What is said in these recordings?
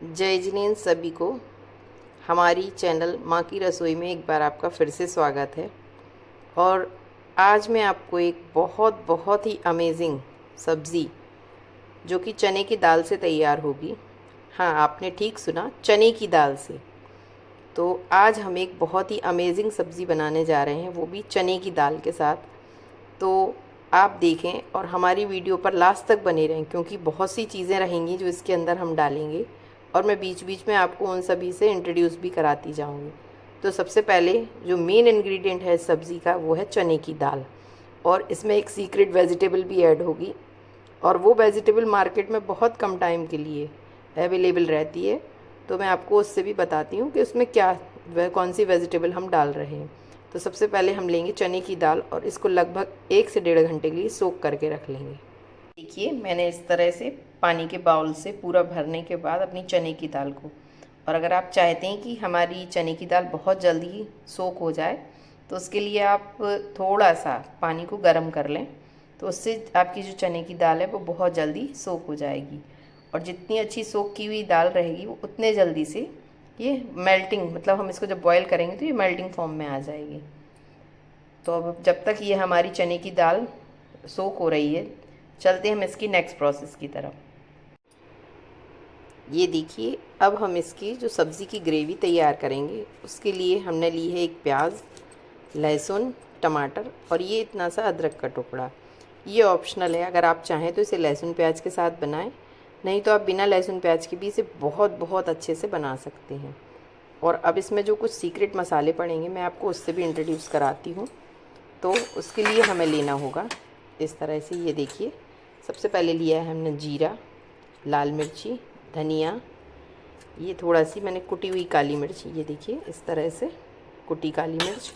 जय जिनेंद्र सभी को हमारी चैनल माँ की रसोई में एक बार आपका फिर से स्वागत है। और आज मैं आपको एक बहुत ही अमेजिंग सब्ज़ी जो कि चने की दाल से तैयार होगी। हाँ, आपने ठीक सुना, चने की दाल से। तो आज हम एक बहुत ही अमेजिंग सब्ज़ी बनाने जा रहे हैं, वो भी चने की दाल के साथ। तो आप देखें और हमारी वीडियो पर लास्ट तक बने रहें, क्योंकि बहुत सी चीज़ें रहेंगी जो इसके अंदर हम डालेंगे और मैं बीच बीच में आपको उन सभी से इंट्रोड्यूस भी कराती जाऊंगी। तो सबसे पहले जो मेन इंग्रेडिएंट है इस सब्ज़ी का वो है चने की दाल, और इसमें एक सीक्रेट वेजिटेबल भी ऐड होगी, और वो वेजिटेबल मार्केट में बहुत कम टाइम के लिए अवेलेबल रहती है। तो मैं आपको उससे भी बताती हूँ कि उसमें क्या कौन सी वेजिटेबल हम डाल रहे हैं। तो सबसे पहले हम लेंगे चने की दाल और इसको लगभग 1 से 1.5 घंटे के लिए सोक करके रख लेंगे। देखिए, मैंने इस तरह से पानी के बाउल से पूरा भरने के बाद अपनी चने की दाल को, और अगर आप चाहते हैं कि हमारी चने की दाल बहुत जल्दी सोक हो जाए तो उसके लिए आप थोड़ा सा पानी को गर्म कर लें, तो उससे आपकी जो चने की दाल है वो बहुत जल्दी सोक हो जाएगी। और जितनी अच्छी सोक की हुई दाल रहेगी वो उतने जल्दी से ये मेल्टिंग, मतलब हम इसको जब बॉईल करेंगे तो ये मेल्टिंग फॉर्म में आ जाएगी। तो अब जब तक ये हमारी चने की दाल सोक हो रही है, चलते हम इसकी नेक्स्ट प्रोसेस की तरफ। ये देखिए, अब हम इसकी जो सब्ज़ी की ग्रेवी तैयार करेंगे उसके लिए हमने ली है एक प्याज, लहसुन, टमाटर और ये इतना सा अदरक का टुकड़ा। ये ऑप्शनल है, अगर आप चाहें तो इसे लहसुन प्याज के साथ बनाएं, नहीं तो आप बिना लहसुन प्याज के भी इसे बहुत अच्छे से बना सकते हैं। और अब इसमें जो कुछ सीक्रेट मसाले पड़ेंगे मैं आपको उससे भी इंट्रोड्यूस कराती हूँ। तो उसके लिए हमें लेना होगा इस तरह से, ये देखिए, सबसे पहले लिया है हमने जीरा, लाल मिर्ची, धनिया, ये थोड़ा सी मैंने कुटी हुई काली मिर्च, ये देखिए इस तरह से कुटी काली मिर्च,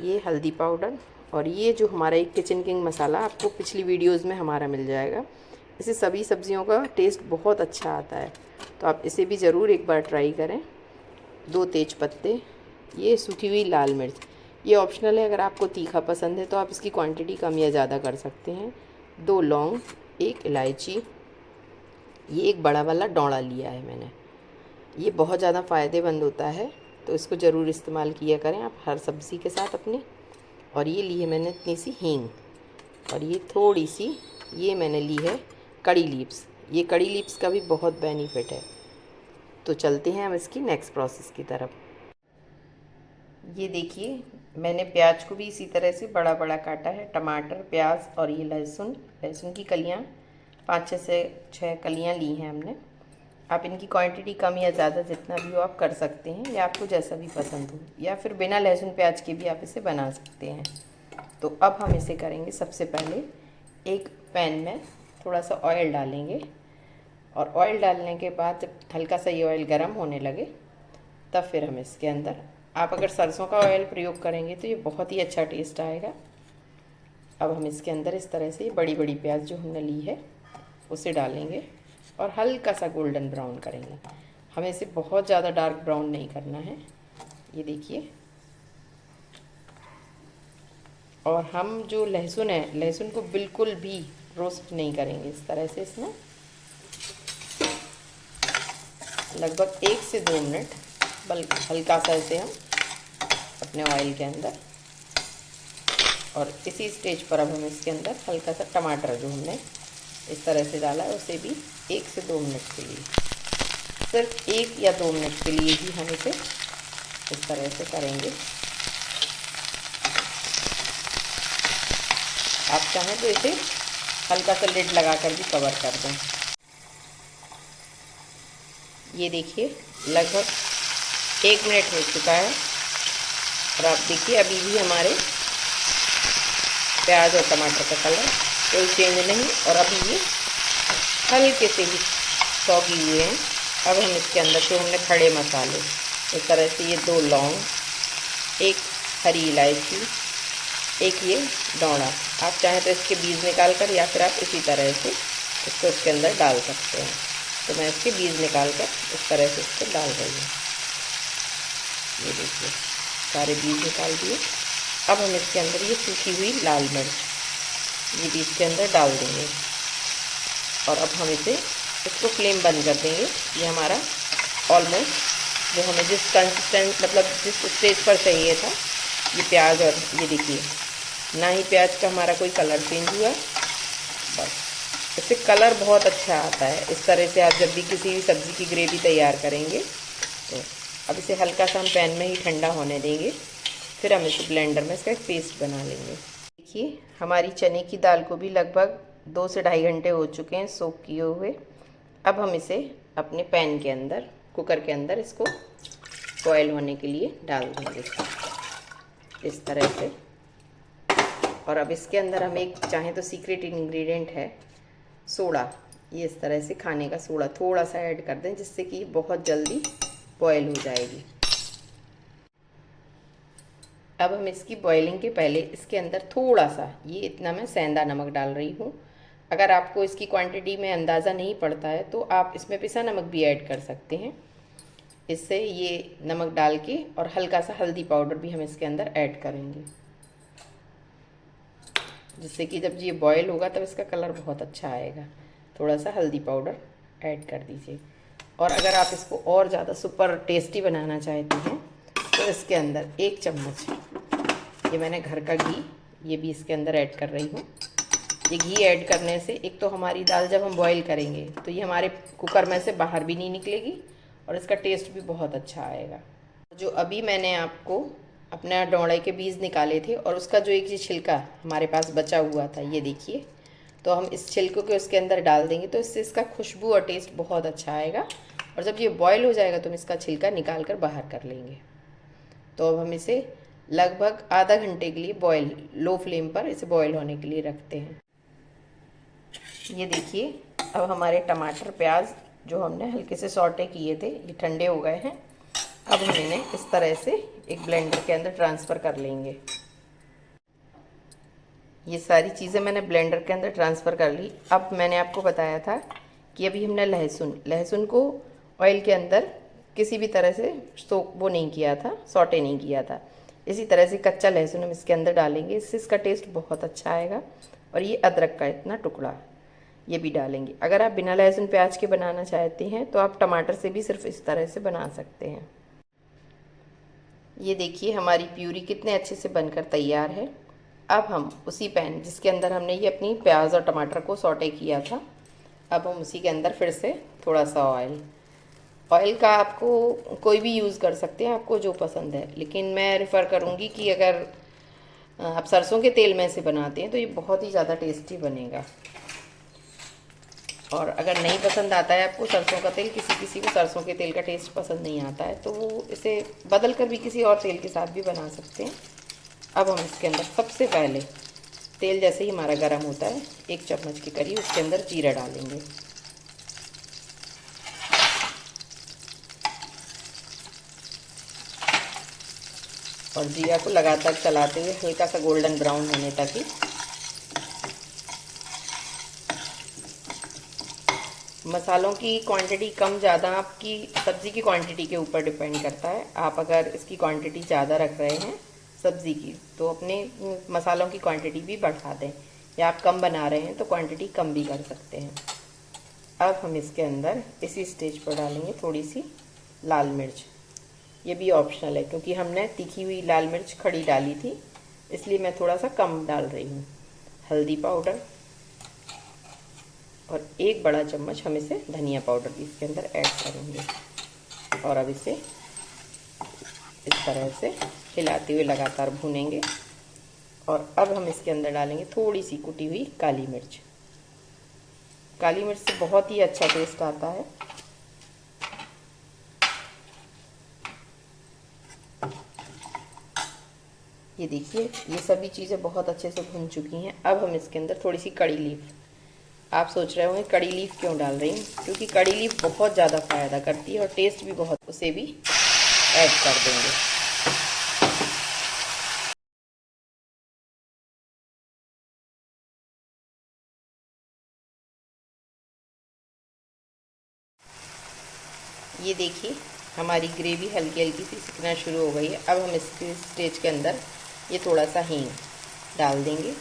ये हल्दी पाउडर, और ये जो हमारा एक किचन किंग मसाला आपको पिछली वीडियोस में हमारा मिल जाएगा। इससे सभी सब्जियों का टेस्ट बहुत अच्छा आता है, तो आप इसे भी ज़रूर एक बार ट्राई करें। 2 तेज पत्ते, ये सूखी हुई लाल मिर्च, ये ऑप्शनल है, अगर आपको तीखा पसंद है तो आप इसकी क्वांटिटी कम या ज़्यादा कर सकते हैं। 2 लौंग, 1 इलायची, ये एक बड़ा वाला डौड़ा लिया है मैंने, ये बहुत ज़्यादा फ़ायदेमंद होता है, तो इसको ज़रूर इस्तेमाल किया करें आप हर सब्ज़ी के साथ अपने। और ये ली है मैंने इतनी सी हींग, और ये थोड़ी सी ये मैंने ली है कड़ी लीव्स, ये कड़ी लीव्स का भी बहुत बेनिफिट है। तो चलते हैं हम इसकी नेक्स्ट प्रोसेस की तरफ। ये देखिए, मैंने प्याज को भी इसी तरह से बड़ा बड़ा काटा है, टमाटर, प्याज और ये लहसुन, लहसुन की कलियाँ 5 से 6 कलियाँ ली हैं हमने। आप इनकी क्वांटिटी कम या ज़्यादा जितना भी हो आप कर सकते हैं, या आपको जैसा भी पसंद हो, या फिर बिना लहसुन प्याज के भी आप इसे बना सकते हैं। तो अब हम इसे करेंगे, सबसे पहले एक पैन में थोड़ा सा ऑयल डालेंगे, और ऑयल डालने के बाद जब हल्का सा ये ऑयल गर्म होने लगे तब फिर हम इसके अंदर, आप अगर सरसों का ऑयल प्रयोग करेंगे तो ये बहुत ही अच्छा टेस्ट आएगा। अब हम इसके अंदर इस तरह से बड़ी बड़ी प्याज जो हमने ली है उसे डालेंगे और हल्का सा गोल्डन ब्राउन करेंगे। हमें इसे बहुत ज़्यादा डार्क ब्राउन नहीं करना है, ये देखिए। और हम जो लहसुन है, लहसुन को बिल्कुल भी रोस्ट नहीं करेंगे, इस तरह से इसमें लगभग 1 से 2 मिनट बल्कि हल्का सा इसे हम अपने ऑयल के अंदर, और इसी स्टेज पर अब हम इसके अंदर हल्का सा टमाटर जो हमने इस तरह से डाला है उसे भी 1 से 2 मिनट के लिए, सिर्फ 1 या 2 मिनट के लिए ही हम इसे इस तरह से करेंगे। आप चाहें तो इसे हल्का सा लिड लगा कर भी कवर कर दें। ये देखिए, लगभग 1 मिनट हो चुका है, और आप देखिए अभी भी हमारे प्याज और टमाटर का कलर कोई चेंज नहीं, और अभी ये हल्के से ही सौगी हुए हैं। अब हम इसके अंदर जो हमने खड़े मसाले, इस तरह से ये 2 लौंग, 1 हरी इलायची, 1 ये डौड़ा, आप चाहें तो इसके बीज निकाल कर या फिर आप इसी तरह से इसको इसके अंदर डाल सकते हैं। तो मैं इसके बीज निकाल कर इस तरह से इसको डाल रही हूँ। ये देखिए, सारे बीज निकाल दिए। अब हम इसके अंदर ये सूखी हुई लाल मिर्च ये भी इसके अंदर डाल देंगे, और अब हम इसे इसको फ्लेम बंद कर देंगे। ये हमारा ऑलमोस्ट जो हमें जिस कंसिस्टेंट मतलब जिस स्टेज पर चाहिए था ये प्याज, और ये देखिए ना ही प्याज का हमारा कोई कलर चेंज हुआ, बस इससे कलर बहुत अच्छा आता है। इस तरह से आप जब भी किसी भी सब्ज़ी की ग्रेवी तैयार करेंगे तो अब इसे हल्का सा हम पैन में ही ठंडा होने देंगे, फिर हम इसे ब्लेंडर में इसका एक पेस्ट बना लेंगे। देखिए हमारी चने की दाल को भी लगभग 2 से ढाई घंटे हो चुके हैं सोक किए हुए। अब हम इसे अपने पैन के अंदर, कुकर के अंदर इसको बॉयल होने के लिए डाल देंगे इस तरह से। और अब इसके अंदर हम एक चाहें तो सीक्रेट इंग्रेडिएंट है सोडा, ये इस तरह से खाने का सोडा थोड़ा सा ऐड कर दें जिससे कि बहुत जल्दी बॉयल हो जाएगी। अब हम इसकी बॉइलिंग के पहले इसके अंदर थोड़ा सा, ये इतना मैं सेंधा नमक डाल रही हूँ। अगर आपको इसकी क्वांटिटी में अंदाज़ा नहीं पड़ता है तो आप इसमें पिसा नमक भी ऐड कर सकते हैं। इससे ये नमक डाल के और हल्का सा हल्दी पाउडर भी हम इसके अंदर ऐड करेंगे, जिससे कि जब ये बॉयल होगा तब इसका कलर बहुत अच्छा आएगा। थोड़ा सा हल्दी पाउडर ऐड कर दीजिए। और अगर आप इसको और ज़्यादा सुपर टेस्टी बनाना चाहते हैं तो इसके अंदर 1 चम्मच ये मैंने घर का घी ये भी इसके अंदर ऐड कर रही हूँ। ये घी ऐड करने से एक तो हमारी दाल जब हम बॉईल करेंगे तो ये हमारे कुकर में से बाहर भी नहीं निकलेगी और इसका टेस्ट भी बहुत अच्छा आएगा। जो अभी मैंने आपको अपना डोड़े के बीज निकाले थे और उसका जो एक ये छिलका हमारे पास बचा हुआ था, ये देखिए, तो हम इस छिलकों के उसके अंदर डाल देंगे तो इससे इसका खुशबू और टेस्ट बहुत अच्छा आएगा। और जब ये बॉईल हो जाएगा तो हम इसका छिलका निकाल कर बाहर कर लेंगे। तो अब हम इसे लगभग आधा घंटे के लिए बॉईल, लो फ्लेम पर इसे बॉईल होने के लिए रखते हैं। ये देखिए अब हमारे टमाटर प्याज जो हमने हल्के से सॉटे किए थे ये ठंडे हो गए हैं। अब हम इन्हें इस तरह से एक ब्लेंडर के अंदर ट्रांसफ़र कर लेंगे। ये सारी चीज़ें मैंने ब्लेंडर के अंदर ट्रांसफ़र कर ली। अब मैंने आपको बताया था कि अभी हमने लहसुन को ऑयल के अंदर किसी भी तरह से वो नहीं किया था, सॉटे नहीं किया था। इसी तरह से कच्चा लहसुन हम इसके अंदर डालेंगे, इससे इसका टेस्ट बहुत अच्छा आएगा। और ये अदरक का इतना टुकड़ा ये भी डालेंगे। अगर आप बिना लहसुन प्याज के बनाना चाहते हैं तो आप टमाटर से भी सिर्फ इस तरह से बना सकते हैं। ये देखिए हमारी प्यूरी कितने अच्छे से बनकर तैयार है। अब हम उसी पैन जिसके अंदर हमने ये अपनी प्याज और टमाटर को सॉटे किया था, अब हम उसी के अंदर फिर से थोड़ा सा ऑयल का आपको कोई भी यूज़ कर सकते हैं, आपको जो पसंद है। लेकिन मैं रेफ़र करूँगी कि अगर आप सरसों के तेल में से बनाते हैं तो ये बहुत ही ज़्यादा टेस्टी बनेगा। और अगर नहीं पसंद आता है आपको सरसों का तेल, किसी को सरसों के तेल का टेस्ट पसंद नहीं आता है तो वो इसे बदल कर भी किसी और तेल के साथ भी बना सकते हैं। अब हम इसके अंदर सबसे पहले तेल जैसे ही हमारा गर्म होता है 1 चम्मच के करीब उसके अंदर जीरा डालेंगे। और जीरा को लगातार चलाते हुए हल्का सा गोल्डन ब्राउन होने तक ही। मसालों की क्वांटिटी कम ज़्यादा आपकी सब्ज़ी की क्वांटिटी के ऊपर डिपेंड करता है। आप अगर इसकी क्वांटिटी ज़्यादा रख रहे हैं सब्ज़ी की तो अपने मसालों की क्वांटिटी भी बढ़ा दें, या आप कम बना रहे हैं तो क्वांटिटी कम भी कर सकते हैं। अब हम इसके अंदर इसी स्टेज पर डालेंगे थोड़ी सी लाल मिर्च। ये भी ऑप्शनल है क्योंकि हमने तीखी हुई लाल मिर्च खड़ी डाली थी, इसलिए मैं थोड़ा सा कम डाल रही हूँ। हल्दी पाउडर और 1 बड़ा चम्मच हम इसे धनिया पाउडर भी इसके अंदर ऐड करेंगे। और अब इसे इस तरह से हिलाते हुए लगातार भूनेंगे। और अब हम इसके अंदर डालेंगे थोड़ी सी कुटी हुई काली मिर्च। काली मिर्च से बहुत ही अच्छा टेस्ट आता है। ये देखिए ये सभी चीज़ें बहुत अच्छे से भुन चुकी हैं। अब हम इसके अंदर थोड़ी सी कड़ी लीफ, आप सोच रहे होंगे कड़ी लीफ क्यों डाल रही हूँ, क्योंकि कड़ी लीफ बहुत ज़्यादा फ़ायदा करती है और टेस्ट भी बहुत, उसे भी ऐड कर देंगे। ये देखिए हमारी ग्रेवी हल्की हल्की सी सिकना शुरू हो गई है। अब हम इसके स्टेज के अंदर ये थोड़ा सा हींग डाल देंगे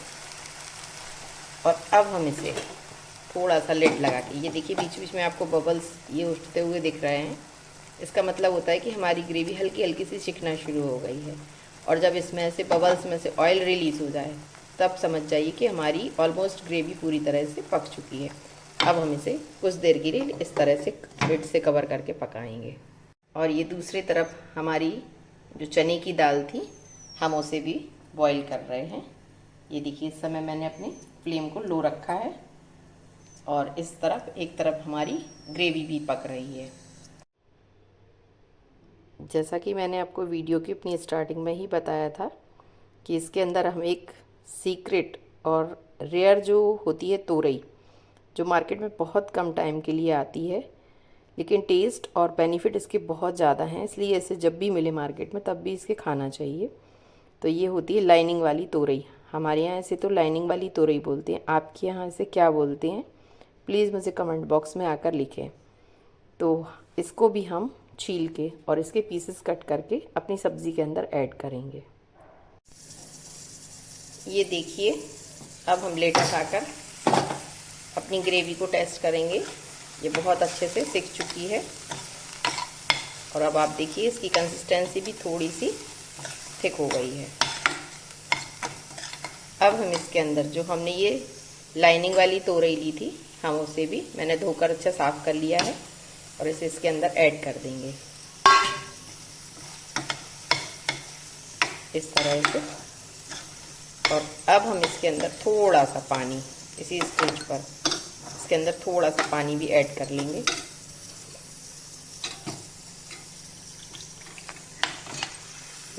और अब हम इसे थोड़ा सा लिड लगा के। ये देखिए बीच बीच में आपको बबल्स ये उठते हुए दिख रहे हैं, इसका मतलब होता है कि हमारी ग्रेवी हल्की हल्की सी चिकना शुरू हो गई है। और जब इसमें से बबल्स में से ऑयल रिलीज़ हो जाए तब समझ जाइए कि हमारी ऑलमोस्ट ग्रेवी पूरी तरह से पक चुकी है। अब हम इसे कुछ देर के लिए इस तरह से लिड से कवर करके पकाएंगे। और ये दूसरी तरफ हमारी जो चने की दाल थी हम उसे भी बॉईल कर रहे हैं। ये देखिए इस समय मैंने अपने फ्लेम को लो रखा है और इस तरफ एक तरफ हमारी ग्रेवी भी पक रही है। जैसा कि मैंने आपको वीडियो की अपनी स्टार्टिंग में ही बताया था कि इसके अंदर हम एक सीक्रेट और रेयर जो होती है तोरई, जो मार्केट में बहुत कम टाइम के लिए आती है, लेकिन टेस्ट और बेनिफिट इसके बहुत ज़्यादा हैं, इसलिए इसे जब भी मिले मार्केट में तब भी इसके खाना चाहिए। तो ये होती है लाइनिंग वाली तोरई। हमारे यहाँ इसे तो लाइनिंग वाली तोरई बोलते हैं, आपके यहाँ इसे क्या बोलते हैं प्लीज़ मुझे कमेंट बॉक्स में आकर लिखें। तो इसको भी हम छील के और इसके पीसेस कट करके अपनी सब्ज़ी के अंदर ऐड करेंगे। ये देखिए अब हम प्लेट उठाकर अपनी ग्रेवी को टेस्ट करेंगे। ये बहुत अच्छे से सिक चुकी है और अब आप देखिए इसकी कंसिस्टेंसी भी थोड़ी सी थिक हो गई है। अब हम इसके अंदर जो हमने ये लाइनिंग वाली तोरई ली थी हम उसे भी मैंने धोकर अच्छा साफ़ कर लिया है और इसे इसके अंदर ऐड कर देंगे इस तरह से। और अब हम इसके अंदर थोड़ा सा पानी इसी स्टेज पर इसके अंदर थोड़ा सा पानी भी ऐड कर लेंगे।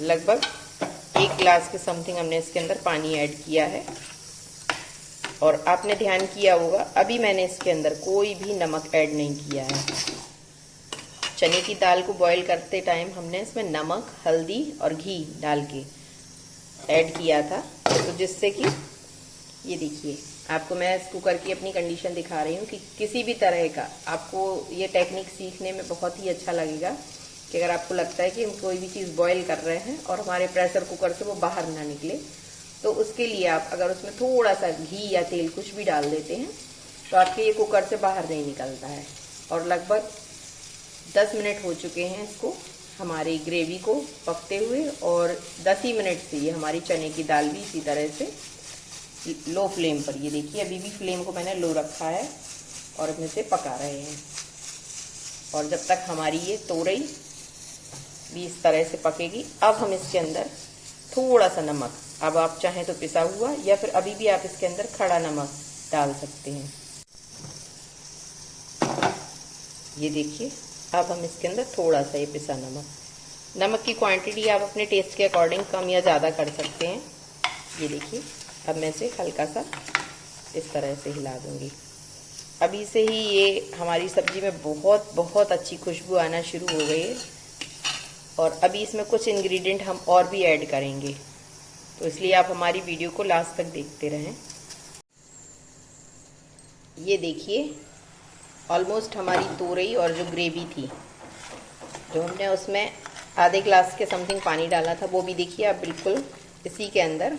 लगभग 1 गिलास के समथिंग हमने इसके अंदर पानी ऐड किया है। और आपने ध्यान किया होगा अभी मैंने इसके अंदर कोई भी नमक ऐड नहीं किया है। चने की दाल को बॉईल करते टाइम हमने इसमें नमक, हल्दी और घी डाल के ऐड किया था, तो जिससे कि ये देखिए आपको मैं इस कुकर की अपनी कंडीशन दिखा रही हूँ कि किसी भी तरह का आपको ये टेक्निक सीखने में बहुत ही अच्छा लगेगा कि अगर आपको लगता है कि हम कोई भी चीज़ बॉईल कर रहे हैं और हमारे प्रेशर कुकर से वो बाहर ना निकले, तो उसके लिए आप अगर उसमें थोड़ा सा घी या तेल कुछ भी डाल देते हैं तो आपके ये कुकर से बाहर नहीं निकलता है। और लगभग 10 मिनट हो चुके हैं इसको हमारी ग्रेवी को पकते हुए और 10 ही मिनट से ये हमारी चने की दाल भी इसी तरह से लो फ्लेम पर, ये देखिए अभी भी फ्लेम को मैंने लो रखा है और इसमें से पका रहे हैं। और जब तक हमारी ये तोरई भी इस तरह से पकेगी, अब हम इसके अंदर थोड़ा सा नमक, अब आप चाहें तो पिसा हुआ या फिर अभी भी आप इसके अंदर खड़ा नमक डाल सकते हैं। ये देखिए अब हम इसके अंदर थोड़ा सा ये पिसा नमक की क्वांटिटी आप अपने टेस्ट के अकॉर्डिंग कम या ज़्यादा कर सकते हैं। ये देखिए अब मैं इसे हल्का सा इस तरह से हिला दूंगी। अभी से ही ये हमारी सब्जी में बहुत बहुत अच्छी खुशबू आना शुरू हो गई है और अभी इसमें कुछ इंग्रेडिएंट हम और भी ऐड करेंगे, तो इसलिए आप हमारी वीडियो को लास्ट तक देखते रहें। ये देखिए ऑलमोस्ट हमारी तोरई और जो ग्रेवी थी जो हमने उसमें आधे ग्लास के समथिंग पानी डाला था वो भी देखिए अब बिल्कुल इसी के अंदर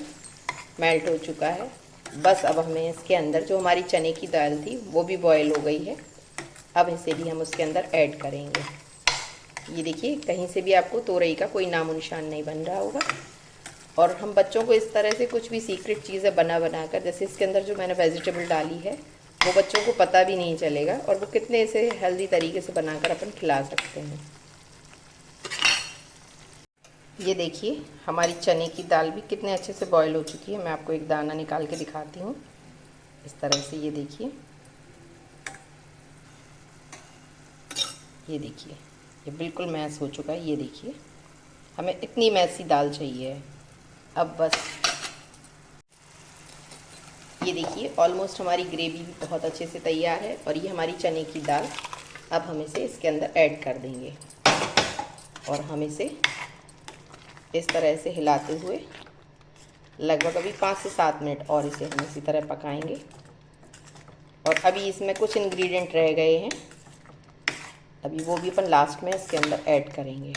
मेल्ट हो चुका है। बस अब हमें इसके अंदर जो हमारी चने की दाल थी वो भी बॉयल हो गई है, अब इसे भी हम उसके अंदर ऐड करेंगे। ये देखिए कहीं से भी आपको तोरई का कोई नामो निशान नहीं बन रहा होगा। और हम बच्चों को इस तरह से कुछ भी सीक्रेट चीज़ें बना कर, जैसे इसके अंदर जो मैंने वेजिटेबल डाली है वो बच्चों को पता भी नहीं चलेगा और वो कितने इसे हेल्दी तरीके से बनाकर अपन खिला सकते हैं। ये देखिए हमारी चने की दाल भी कितने अच्छे से बॉईल हो चुकी है। मैं आपको एक दाना निकाल के दिखाती हूँ इस तरह से। ये देखिए ये बिल्कुल मैश हो चुका है। ये देखिए हमें इतनी मैसी दाल चाहिए है। अब बस ये देखिए ऑलमोस्ट हमारी ग्रेवी भी बहुत अच्छे से तैयार है और ये हमारी चने की दाल अब हम इसे इसके अंदर ऐड कर देंगे और हम इसे इस तरह से हिलाते हुए लगभग अभी 5 से 7 मिनट और इसे हम इसी तरह पकाएंगे। और अभी इसमें कुछ इंग्रेडिएंट रह गए हैं, अभी वो भी अपन लास्ट में इसके अंदर ऐड करेंगे।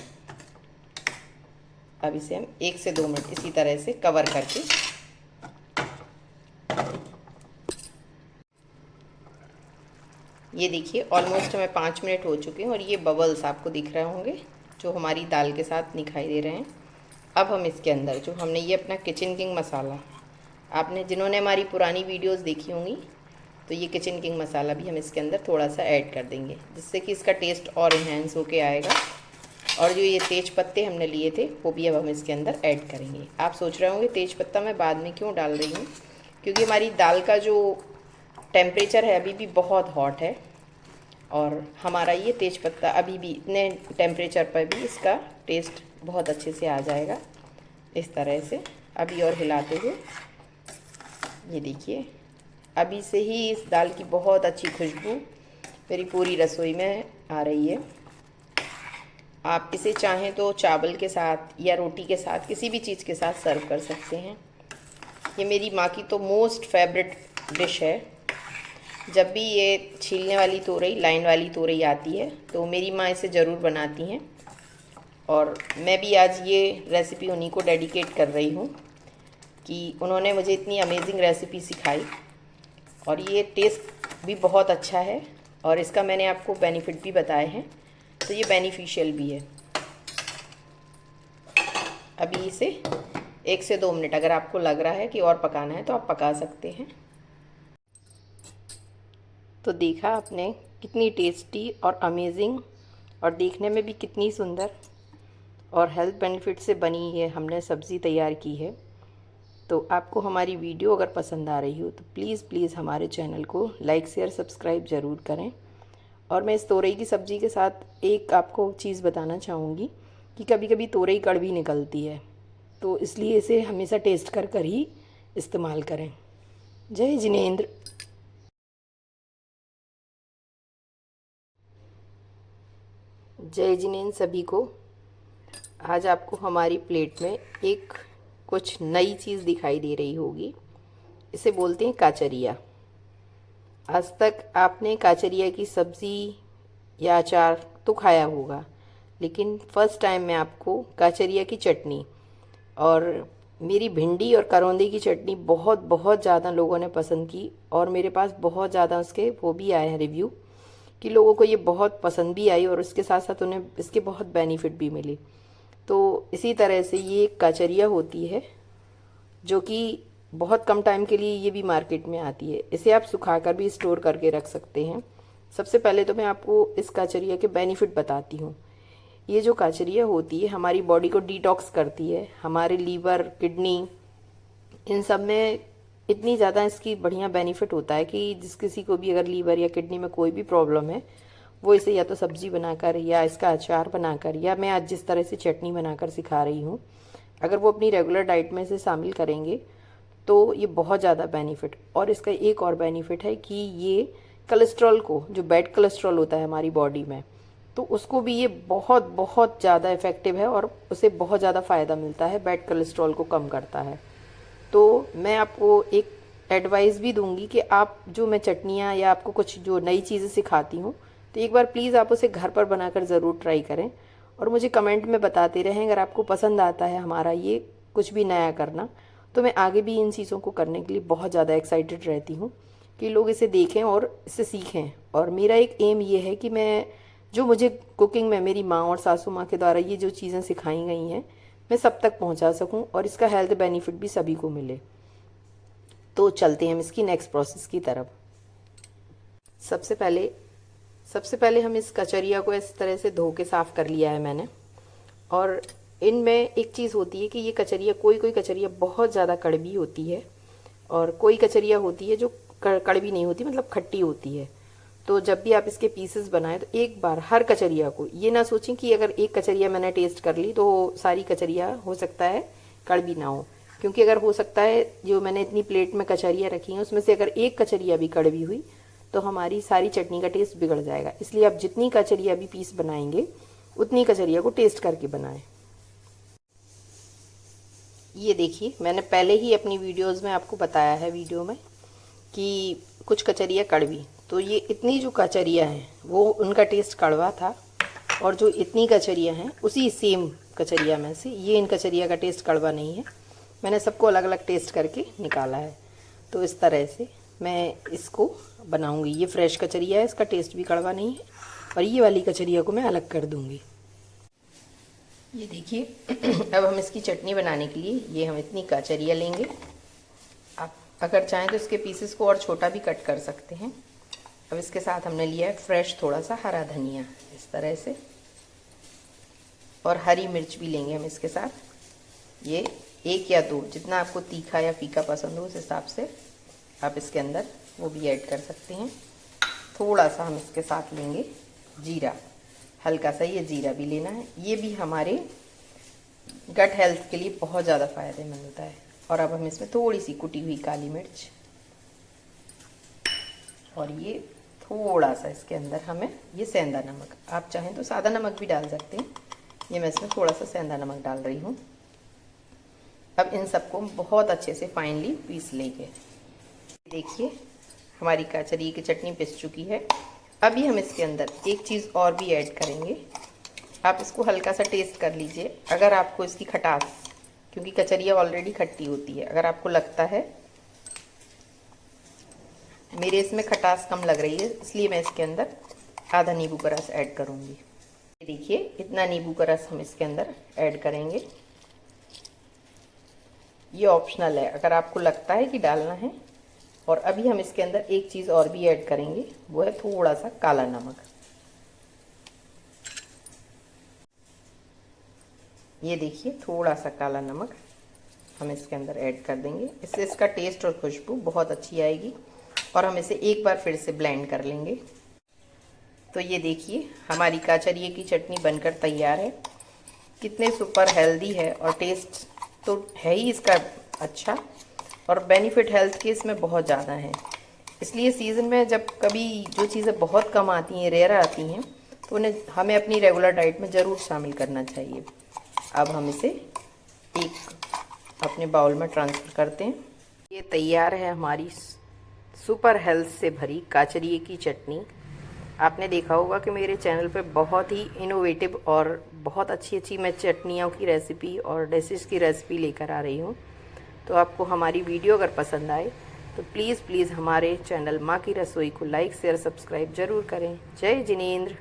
अब इसे हम 1 से 2 मिनट इसी तरह से कवर करके ये देखिए ऑलमोस्ट हमें 5 मिनट हो चुके हैं और ये बबल्स आपको दिख रहे होंगे जो हमारी दाल के साथ दिखाई दे रहे हैं। अब हम इसके अंदर जो हमने ये अपना किचन किंग मसाला, आपने जिन्होंने हमारी पुरानी वीडियोस देखी होंगी तो ये किचन किंग मसाला भी हम इसके अंदर थोड़ा सा ऐड कर देंगे, जिससे कि इसका टेस्ट और इन्हेंस होके आएगा। और जो ये तेज पत्ते हमने लिए थे वो भी अब हम इसके अंदर ऐड करेंगे। आप सोच रहे होंगे तेज पत्ता मैं बाद में क्यों डाल रही हूँ, क्योंकि हमारी दाल का जो टेम्परेचर है अभी भी बहुत हॉट है और हमारा ये तेज पत्ता अभी भी इतने टेम्परेचर पर भी इसका टेस्ट बहुत अच्छे से आ जाएगा। इस तरह से अभी और हिलाते हुए ये देखिए अभी से ही इस दाल की बहुत अच्छी खुशबू मेरी पूरी रसोई में आ रही है। आप इसे चाहें तो चावल के साथ या रोटी के साथ किसी भी चीज़ के साथ सर्व कर सकते हैं। ये मेरी माँ की तो मोस्ट फेवरेट डिश है। जब भी ये छीलने वाली तोरई, लाइन वाली तोरई आती है तो मेरी माँ इसे ज़रूर बनाती हैं और मैं भी आज ये रेसिपी उन्हीं को डेडिकेट कर रही हूँ कि उन्होंने मुझे इतनी अमेजिंग रेसिपी सिखाई और ये टेस्ट भी बहुत अच्छा है और इसका मैंने आपको बेनिफिट भी बताए हैं, तो ये बेनिफिशियल भी है। अभी इसे 1 से 2 मिनट अगर आपको लग रहा है कि और पकाना है तो आप पका सकते हैं। तो देखा आपने कितनी टेस्टी और अमेजिंग और देखने में भी कितनी सुंदर और हेल्थ बेनिफिट से बनी है हमने सब्ज़ी तैयार की है। तो आपको हमारी वीडियो अगर पसंद आ रही हो तो प्लीज़ हमारे चैनल को लाइक शेयर सब्सक्राइब ज़रूर करें। और मैं इस तोरई की सब्ज़ी के साथ एक आपको चीज़ बताना चाहूँगी कि कभी कभी तोरई कड़वी निकलती है, तो इसलिए इसे हमेशा टेस्ट कर कर ही इस्तेमाल करें। जय जिनेंद्र। जय जिनेंद्र सभी को। आज आपको हमारी प्लेट में एक कुछ नई चीज़ दिखाई दे रही होगी, इसे बोलते हैं काचरिया। आज तक आपने काचरिया की सब्ज़ी या अचार तो खाया होगा, लेकिन फ़र्स्ट टाइम मैं आपको काचरिया की चटनी और मेरी भिंडी और करौंदे की चटनी बहुत ज़्यादा लोगों ने पसंद की और मेरे पास बहुत ज़्यादा उसके वो भी आए हैं रिव्यू कि लोगों को ये बहुत पसंद भी आई और उसके साथ साथ उन्हें इसके बहुत बेनिफिट भी मिले। तो इसी तरह से ये एक काचरिया होती है जो कि बहुत कम टाइम के लिए ये भी मार्केट में आती है। इसे आप सुखाकर भी स्टोर करके रख सकते हैं। सबसे पहले तो मैं आपको इस काचरिया के बेनिफिट बताती हूँ। ये जो काचरिया होती है हमारी बॉडी को डिटॉक्स करती है, हमारे लीवर, किडनी, इन सब में इतनी ज़्यादा इसकी बढ़िया बेनिफिट होता है कि जिस किसी को भी अगर लीवर या किडनी में कोई भी प्रॉब्लम है वो इसे या तो सब्ज़ी बनाकर या इसका अचार बनाकर या मैं आज जिस तरह से चटनी बनाकर सिखा रही हूँ, अगर वो अपनी रेगुलर डाइट में इसे शामिल करेंगे तो ये बहुत ज़्यादा बेनिफिट। और इसका एक और बेनिफिट है कि ये कोलेस्ट्रॉल को, जो बैड कोलेस्ट्रॉल होता है हमारी बॉडी में, तो उसको भी ये बहुत ज़्यादा इफ़ेक्टिव है और उसे बहुत ज़्यादा फ़ायदा मिलता है, बैड कोलेस्ट्रॉल को कम करता है। तो मैं आपको एक एडवाइस भी दूंगी कि आप जो मैं चटनियाँ या आपको कुछ जो नई चीज़ें सिखाती हूँ तो एक बार प्लीज़ आप उसे घर पर बनाकर ज़रूर ट्राई करें और मुझे कमेंट में बताते रहें। अगर आपको पसंद आता है हमारा ये कुछ भी नया करना तो मैं आगे भी इन चीज़ों को करने के लिए बहुत ज़्यादा एक्साइटेड रहती हूँ कि लोग इसे देखें और इससे सीखें। और मेरा एक एम ये है कि मैं जो मुझे कुकिंग में मेरी माँ और सासू माँ के द्वारा ये जो चीज़ें सिखाई गई हैं मैं सब तक पहुंचा सकूं और इसका हेल्थ बेनिफिट भी सभी को मिले। तो चलते हैं हम इसकी नेक्स्ट प्रोसेस की तरफ। सबसे पहले हम इस कचरिया को इस तरह से धो के साफ़ कर लिया है मैंने। और इनमें एक चीज़ होती है कि ये कचरिया, कोई कचरिया बहुत ज़्यादा कड़वी होती है और कोई कचरिया होती है जो कड़वी नहीं होती, मतलब खट्टी होती है। तो जब भी आप इसके पीसेस बनाएं तो एक बार हर कचरिया को ये ना सोचें कि अगर एक कचरिया मैंने टेस्ट कर ली तो सारी कचरिया हो सकता है कड़वी ना हो, क्योंकि अगर हो सकता है जो मैंने इतनी प्लेट में कचरिया रखी हैं उसमें से अगर एक कचरिया भी कड़वी हुई तो हमारी सारी चटनी का टेस्ट बिगड़ जाएगा। इसलिए आप जितनी कचरिया भी पीस बनाएंगे उतनी कचरिया को टेस्ट करके बनाएं। ये देखिए मैंने पहले ही अपनी वीडियोज़ में आपको बताया है वीडियो में कि कुछ कचरिया कड़वी, तो ये इतनी जो कचरिया हैं वो उनका टेस्ट कड़वा था और जो इतनी कचरिया हैं उसी सेम कचरिया में से ये इन कचरिया का टेस्ट कड़वा नहीं है। मैंने सबको अलग अलग टेस्ट करके निकाला है। तो इस तरह से मैं इसको बनाऊंगी। ये फ्रेश कचरिया है, इसका टेस्ट भी कड़वा नहीं है। और ये वाली कचरिया को मैं अलग कर दूंगी। ये देखिए अब हम इसकी चटनी बनाने के लिए ये हम इतनी कचरिया लेंगे। आप अगर चाहें तो इसके पीसेस को और छोटा भी कट कर सकते हैं। अब इसके साथ हमने लिया है फ्रेश थोड़ा सा हरा धनिया इस तरह से, और हरी मिर्च भी लेंगे हम इसके साथ। ये 1 या 2 जितना आपको तीखा या फीका पसंद हो उस हिसाब से आप इसके अंदर वो भी ऐड कर सकते हैं। थोड़ा सा हम इसके साथ लेंगे जीरा, हल्का सा ये जीरा भी लेना है। ये भी हमारे गट हेल्थ के लिए बहुत ज़्यादा फायदेमंद होता है। और अब हम इसमें थोड़ी सी कुटी हुई काली मिर्च, और ये थोड़ा सा इसके अंदर हमें ये सेंधा नमक, आप चाहें तो सादा नमक भी डाल सकते हैं। ये मैं इसमें थोड़ा सा सेंधा नमक डाल रही हूँ। अब इन सबको बहुत अच्छे से फाइनली पीस लेंगे। देखिए हमारी कचरी की चटनी पिस चुकी है। अभी हम इसके अंदर एक चीज़ और भी ऐड करेंगे। आप इसको हल्का सा टेस्ट कर लीजिए। अगर आपको इसकी खटास, क्योंकि कचरिया ऑलरेडी खट्टी होती है, अगर आपको लगता है मेरे इसमें खटास कम लग रही है, इसलिए मैं इसके अंदर आधा नींबू का रस ऐड करूँगी। देखिए इतना नींबू का रस हम इसके अंदर ऐड करेंगे। ये ऑप्शनल है, अगर आपको लगता है कि डालना है। और अभी हम इसके अंदर एक चीज़ और भी ऐड करेंगे, वो है थोड़ा सा काला नमक। ये देखिए थोड़ा सा काला नमक हम इसके अंदर ऐड कर देंगे। इससे इसका टेस्ट और खुशबू बहुत अच्छी आएगी। और हम इसे एक बार फिर से ब्लेंड कर लेंगे। तो ये देखिए हमारी कचरिये की चटनी बनकर तैयार है। कितने सुपर हेल्दी है, और टेस्ट तो है ही इसका अच्छा, और बेनिफिट हेल्थ के इसमें बहुत ज़्यादा है। इसलिए सीज़न में जब कभी जो चीज़ें बहुत कम आती हैं, रेयर आती हैं, तो उन्हें हमें अपनी रेगुलर डाइट में ज़रूर शामिल करना चाहिए। अब हम इसे एक अपने बाउल में ट्रांसफ़र करते हैं। ये तैयार है हमारी सुपर हेल्थ से भरी कचरिये की चटनी। आपने देखा होगा कि मेरे चैनल पे बहुत ही इनोवेटिव और बहुत अच्छी अच्छी मैं चटनियों की रेसिपी और डिशेस की रेसिपी लेकर आ रही हूँ। तो आपको हमारी वीडियो अगर पसंद आए तो प्लीज़ हमारे चैनल माँ की रसोई को लाइक शेयर सब्सक्राइब ज़रूर करें। जय जिनेंद्र।